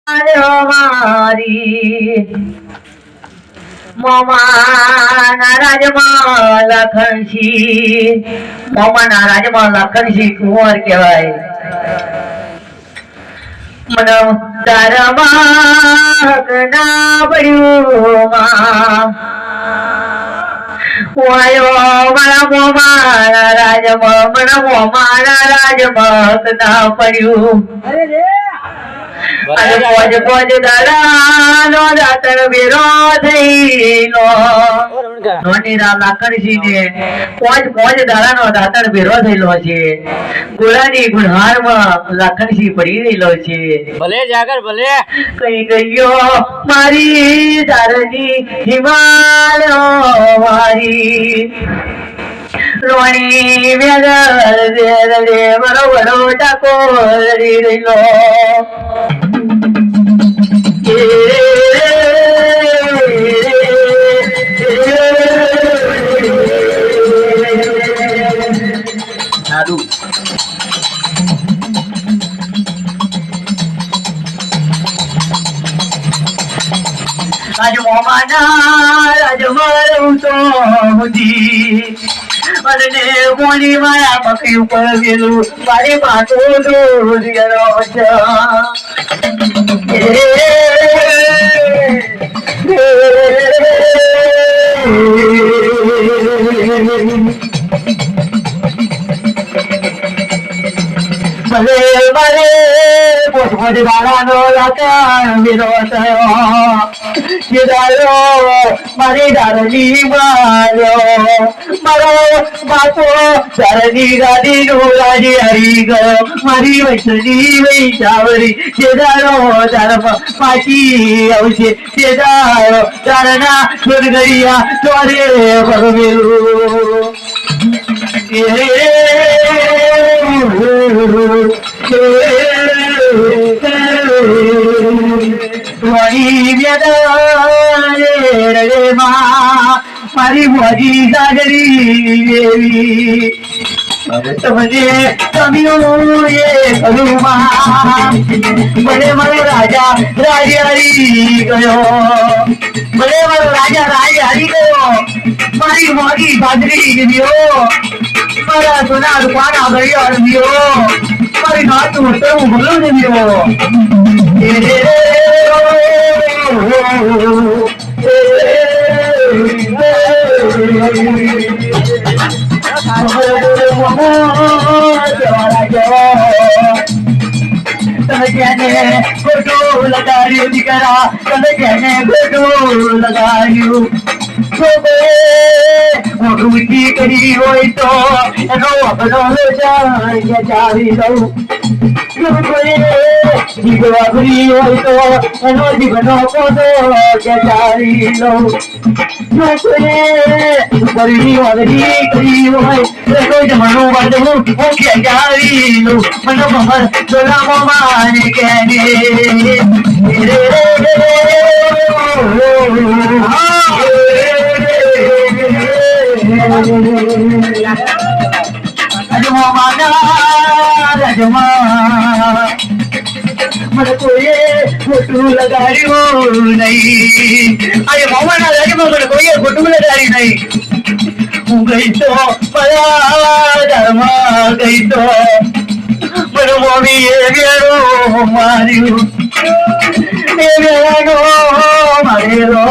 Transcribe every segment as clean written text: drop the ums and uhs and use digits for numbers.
મારી મોમાના રાજમાં લખનસિંહ મોમાના રાજમાં લખનસિંહ કુંવર કહેવાય. મને તારમાં ના પડ્યું વાયો મારા મોમાના રાજમાં મને મોમાના રાજમાં ના પડ્યું. અને પોજ પોજ દાડાનો દાતર બેરો થઈનો નોનીરા લાકડસી ને પોજ પોજ દાડાનો દાતર બેરો થયેલો છે. ગોળાની ગુણહારમાં લાકડસી પડી રહેલો છે. ભલે જાગર ભલે કઈ ગયો મારી તારની હિમાલય મારી રોણી વેગર વેગરે બરોબર ટાકો લડી રહેલો. રાજમારું તો બુદ્ધિ અને કોની માયા મકઈ ઉપર વેલું મારી પાકો દૂર ભલે મારે પોતપોત દાડાનો લાકડ વેરો થયો મારી દારની માર્યો મારો બાપો દારની ગાડી નો રાજી હરી ગયો મારી વૈષ્ણની વૈચાવરી જે દારો દારમાં પાછી આવશે તે દારો દારના સુરગરિયા ચોરે ભગવેલું. મારી મોજી સાગરી દેવી તમને કમ્યું એ કલુમાં મને મારો રાજા રાજહારી ગયો મને મારો રાજા રાજહારી ગયો મારી મોજી સાગરી દેવીઓ મારા સોના રૂપાના ગયો દેવીઓ મારી નાતું હું ભલો દેવીઓ. ખોટું લગાડ્યું દીકરા તમે તેને ખોટું લગાડ્યું. મોટું કરી હોય તો એનો અપનો ચાવી દઉં. વાપરી હોય તો એનો જીવનો પોતો ચાવી લઉં. કરી હોય કોઈ જમણું બાંધવું હું ચાવી લઉં. મને ખબર ડોલામો માને કેને મને કોઈએ ખોટું લગાડ્યું નહીં. અરે મોમાના રાજમાં મને કોઈએ ખોટું લગાડ્યું નહીં. હું ગઈ તો પરામાં ગઈ તો મને મમ્મી એ વેરો માર્યું એ વેરાનો મારેલો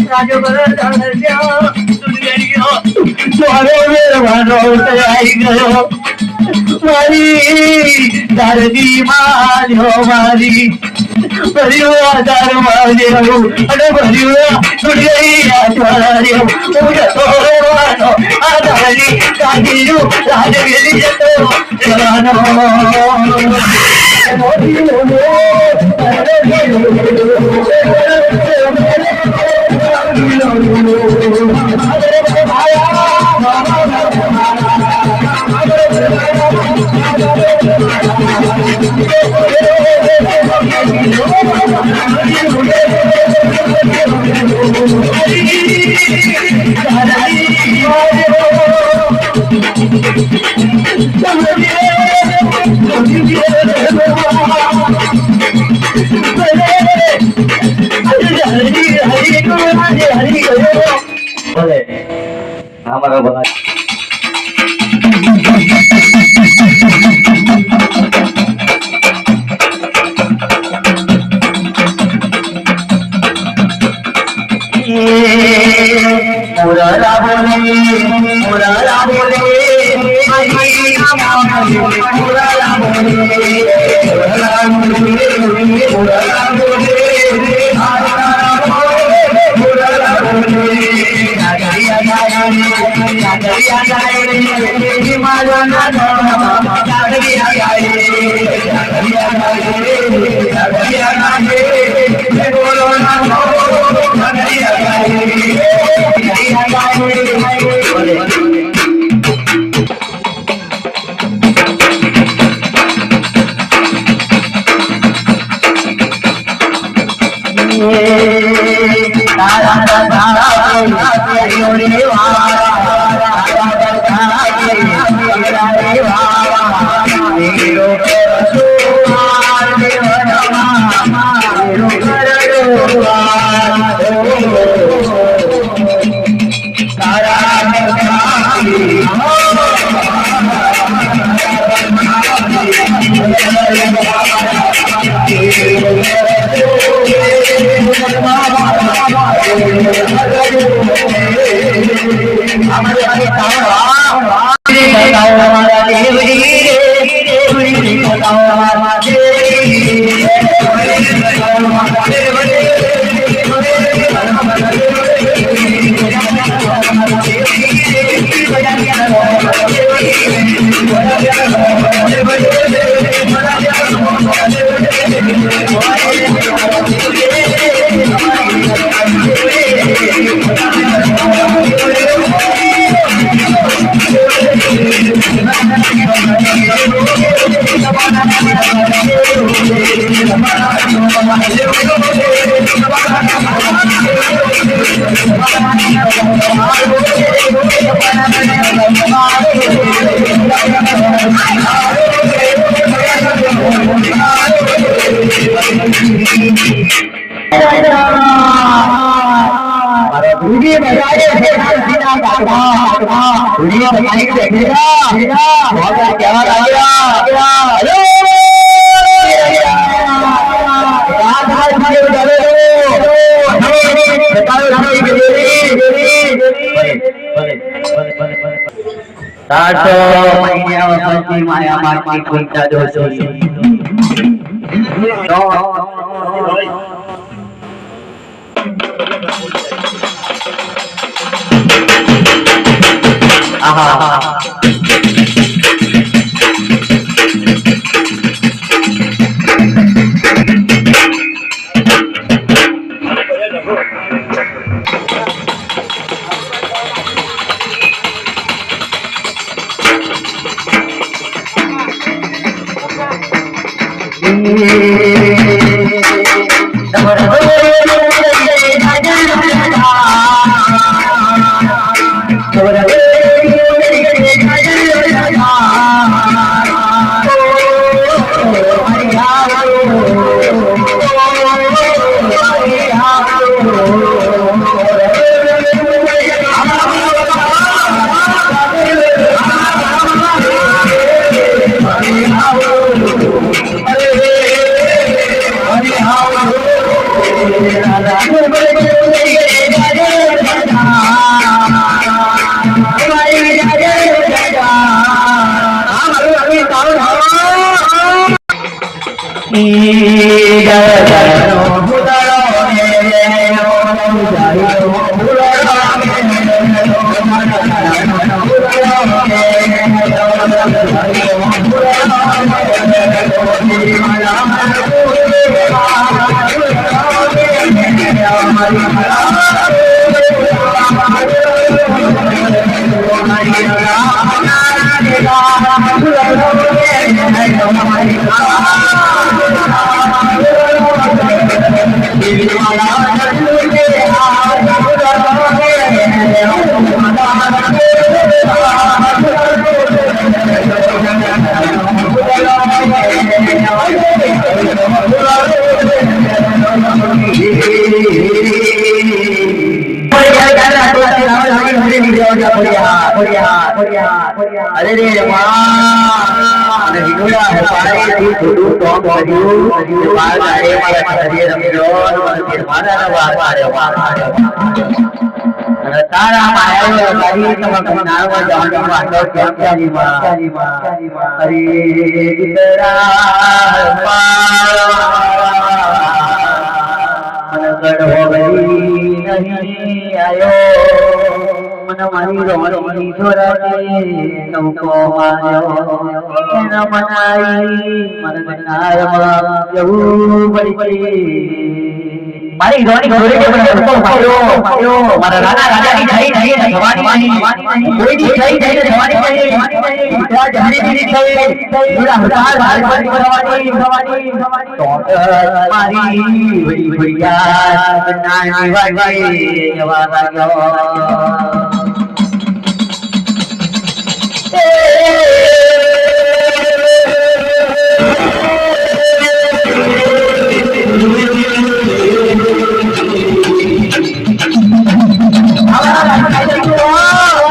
રાજો મારો વેરવાનો આવી ગયો મારી દારની માર્યો મારી ભર્યું આધાર માર્યો અને ભર્યું દુનિયા હું જતો રહેવાનો આ દારની કાઢીનું રાજવેલી જતો રહેવાનો. ભલે અમારા ભલા Murala bole, murala bole, murala bole, murala माया माटी खुलता दोषी અરે રે માં વિનોલા હપાઈ થોડું ટોપ કર્યું બાર ગાડે મારા શરીર રમ્યો મારા વાર અને તારા માયા કરી તમારા નામમાં જવાની વાતો કેમ ચાલી માં અરે ગીતરા મન હો ગઈ નહીં આયો मन मारी रोनी छोराने तुमको मारो न मनाई मन मनाया यहू बड़ी मारी रोनी छोरे के बने तुमको मारो मारा राजा राजा की जय जय जवानी कोई भी जय जय जवानी क्या जहरी भी जय पूरा हजार बार जवानी तो मारी बड़ी बढ़िया नानी वाली जवाना